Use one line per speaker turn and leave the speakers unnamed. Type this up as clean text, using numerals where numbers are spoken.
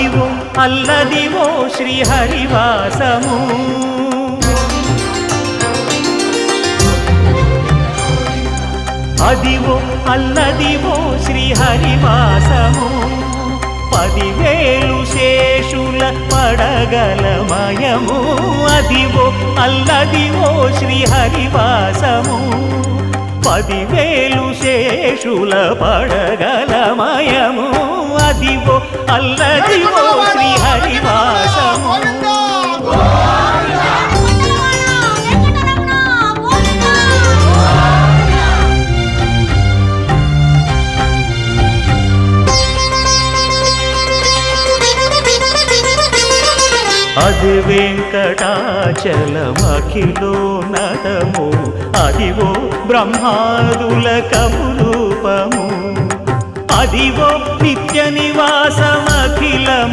అల్లదివో శ్రీహరివాసము అదివో అల్లదివో శ్రీహరివాసము 10,000 శేషుల పడగలమయము అదివో అల్లదివో శ్రీహరివాసము 10,000 శేషుల పడగలమయము అదివో అల్లదివో శ్రీహరివాసము అది వెంకటాచలమఖిలో నటము అదివో బ్రహ్మాదుల కపురూపము అదివో నిత్య నివాసమఖిలము